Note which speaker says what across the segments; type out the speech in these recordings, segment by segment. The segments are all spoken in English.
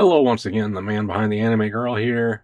Speaker 1: Hello once again, the man behind the anime girl here,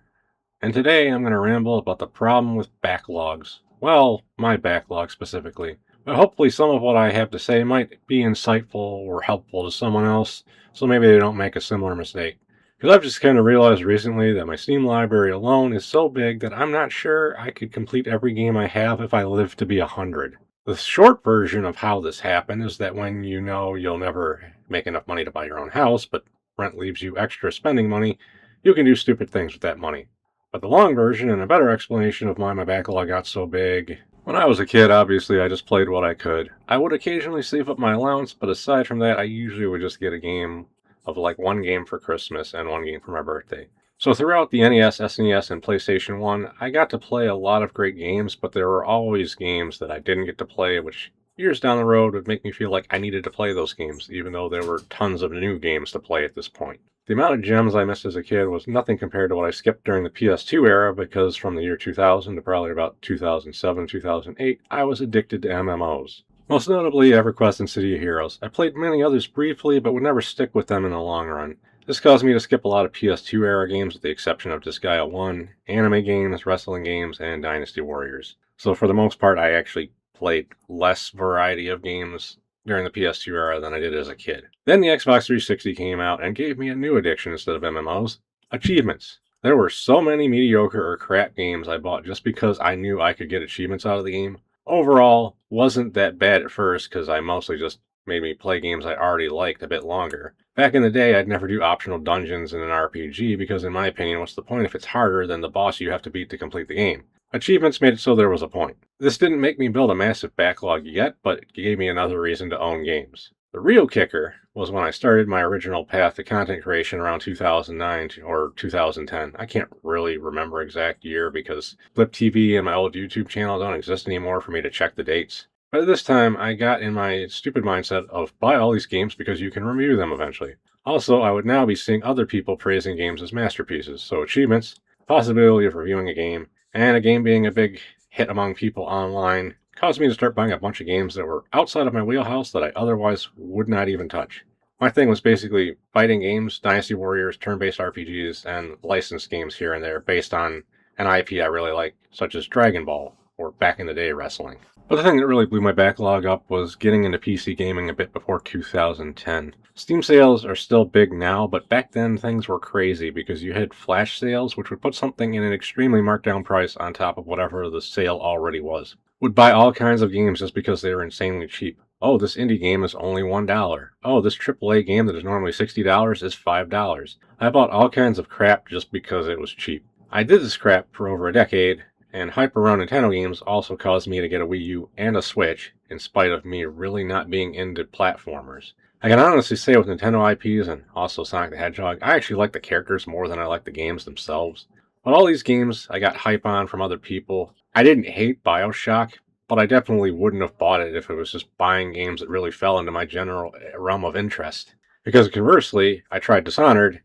Speaker 1: and today I'm going to ramble about the problem with backlogs. Well, my backlog specifically. But hopefully some of what I have to say might be insightful or helpful to someone else, so maybe they don't make a similar mistake. Because I've just kind of realized recently that my Steam library alone is so big that I'm not sure I could complete every game I have if I live to be 100. The short version of how this happened is that when you know you'll never make enough money to buy your own house, but rent leaves you extra spending money, you can do stupid things with that money. But the long version and a better explanation of why my backlog got so big. When I was a kid, obviously, I just played what I could. I would occasionally save up my allowance, but aside from that, I usually would just get a game of like one game for Christmas and one game for my birthday. So throughout the NES, SNES, and PlayStation 1, I got to play a lot of great games, but there were always games that I didn't get to play, which years down the road would make me feel like I needed to play those games, even though there were tons of new games to play at this point. The amount of gems I missed as a kid was nothing compared to what I skipped during the PS2 era, because from the year 2000 to probably about 2007, 2008, I was addicted to MMOs. Most notably EverQuest and City of Heroes. I played many others briefly, but would never stick with them in the long run. This caused me to skip a lot of PS2 era games with the exception of Disgaea 1, anime games, wrestling games, and Dynasty Warriors. So for the most part, I actually played less variety of games during the PS2 era than I did as a kid. Then the Xbox 360 came out and gave me a new addiction instead of MMOs, achievements. There were so many mediocre or crap games I bought just because I knew I could get achievements out of the game. Overall, wasn't that bad at first because I mostly just made me play games I already liked a bit longer. Back in the day, I'd never do optional dungeons in an RPG because in my opinion, what's the point if it's harder than the boss you have to beat to complete the game? Achievements made it so there was a point. This didn't make me build a massive backlog yet, but it gave me another reason to own games. The real kicker was when I started my original path to content creation around 2009 or 2010. I can't really remember exact year because Flip TV and my old YouTube channel don't exist anymore for me to check the dates. But this time, I got in my stupid mindset of buy all these games because you can review them eventually. Also, I would now be seeing other people praising games as masterpieces, so achievements, possibility of reviewing a game, and a game being a big hit among people online caused me to start buying a bunch of games that were outside of my wheelhouse that I otherwise would not even touch. My thing was basically fighting games, Dynasty Warriors, turn-based RPGs, and licensed games here and there based on an IP I really like, such as Dragon Ball, or back in the day wrestling. But the thing that really blew my backlog up was getting into PC gaming a bit before 2010. Steam sales are still big now, but back then things were crazy because you had flash sales, which would put something in an extremely marked down price on top of whatever the sale already was. Would buy all kinds of games just because they were insanely cheap. Oh, this indie game is only $1. Oh, this AAA game that is normally $60 is $5. I bought all kinds of crap just because it was cheap. I did this crap for over a decade, and hype around Nintendo games also caused me to get a Wii U and a Switch, in spite of me really not being into platformers. I can honestly say with Nintendo IPs and also Sonic the Hedgehog, I actually like the characters more than I like the games themselves. But all these games I got hype on from other people. I didn't hate BioShock, but I definitely wouldn't have bought it if it was just buying games that really fell into my general realm of interest. Because conversely, I tried Dishonored,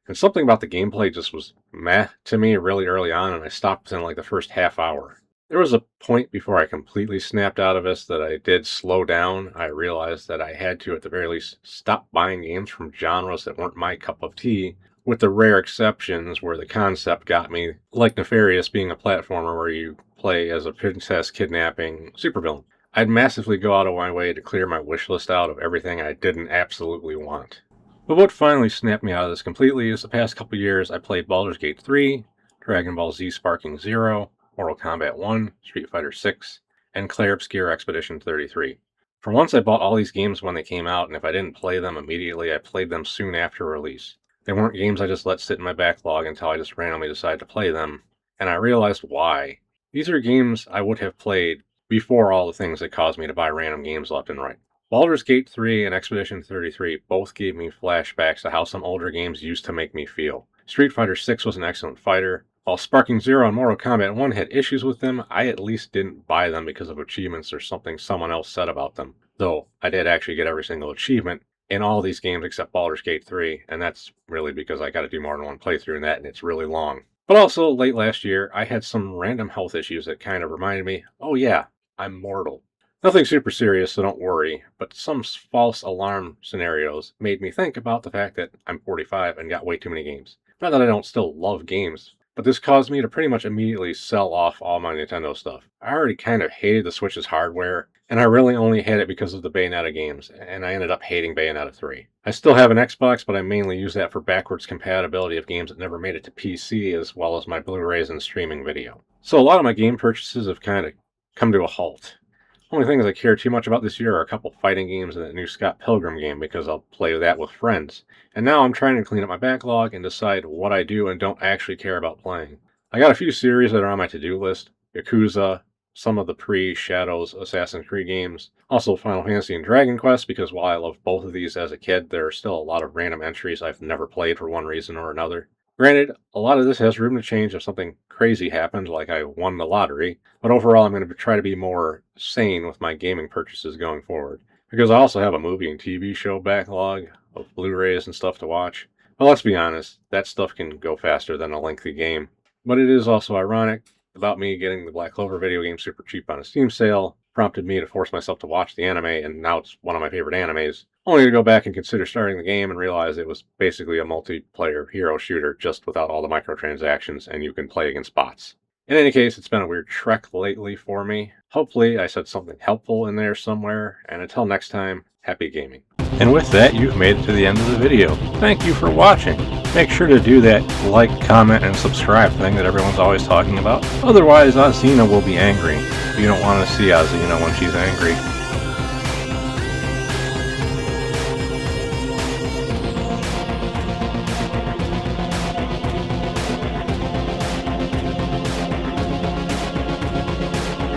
Speaker 1: and something about the gameplay just was meh to me really early on, and I stopped within like the first half hour. There was a point before I completely snapped out of this that I did slow down. I realized that I had to, at the very least, stop buying games from genres that weren't my cup of tea, with the rare exceptions where the concept got me, like Nefarious being a platformer where you play as a princess kidnapping supervillain. I'd massively go out of my way to clear my wish list out of everything I didn't absolutely want. But what finally snapped me out of this completely is the past couple years I played Baldur's Gate 3, Dragon Ball Z Sparking Zero, Mortal Kombat 1, Street Fighter 6, and Clair Obscur Expedition 33. For once I bought all these games when they came out, and if I didn't play them immediately, I played them soon after release. They weren't games I just let sit in my backlog until I just randomly decided to play them, and I realized why. These are games I would have played before all the things that caused me to buy random games left and right. Baldur's Gate 3 and Expedition 33 both gave me flashbacks to how some older games used to make me feel. Street Fighter 6 was an excellent fighter. While Sparking Zero and Mortal Kombat 1 had issues with them, I at least didn't buy them because of achievements or something someone else said about them. Though, I did actually get every single achievement in all these games except Baldur's Gate 3, and that's really because I gotta do more than one playthrough in that, and it's really long. But also, late last year, I had some random health issues that kind of reminded me, oh yeah, I'm mortal. Nothing super serious, so don't worry, but some false alarm scenarios made me think about the fact that I'm 45 and got way too many games. Not that I don't still love games, but this caused me to pretty much immediately sell off all my Nintendo stuff. I already kind of hated the Switch's hardware, and I really only had it because of the Bayonetta games, and I ended up hating Bayonetta 3. I still have an Xbox, but I mainly use that for backwards compatibility of games that never made it to PC, as well as my Blu-rays and streaming video. So a lot of my game purchases have kind of come to a halt. Only things I care too much about this year are a couple fighting games and a new Scott Pilgrim game because I'll play that with friends. And now I'm trying to clean up my backlog and decide what I do and don't actually care about playing. I got a few series that are on my to-do list. Yakuza, some of the pre-Shadows Assassin's Creed games, also Final Fantasy and Dragon Quest, because while I loved both of these as a kid, there are still a lot of random entries I've never played for one reason or another. Granted, a lot of this has room to change if something crazy happens, like I won the lottery, but overall I'm going to try to be more sane with my gaming purchases going forward, because I also have a movie and TV show backlog of Blu-rays and stuff to watch. But let's be honest, that stuff can go faster than a lengthy game. But it is also ironic about me getting the Black Clover video game super cheap on a Steam sale, prompted me to force myself to watch the anime, and now it's one of my favorite animes, only to go back and consider starting the game and realize it was basically a multiplayer hero shooter just without all the microtransactions, and you can play against bots. In any case, it's been a weird trek lately for me. Hopefully I said something helpful in there somewhere, and until next time, happy gaming. And with that, you've made it to the end of the video. Thank you for watching. Make sure to do that like, comment, and subscribe thing that everyone's always talking about. Otherwise, Azina will be angry. You don't want to see Azina when she's angry.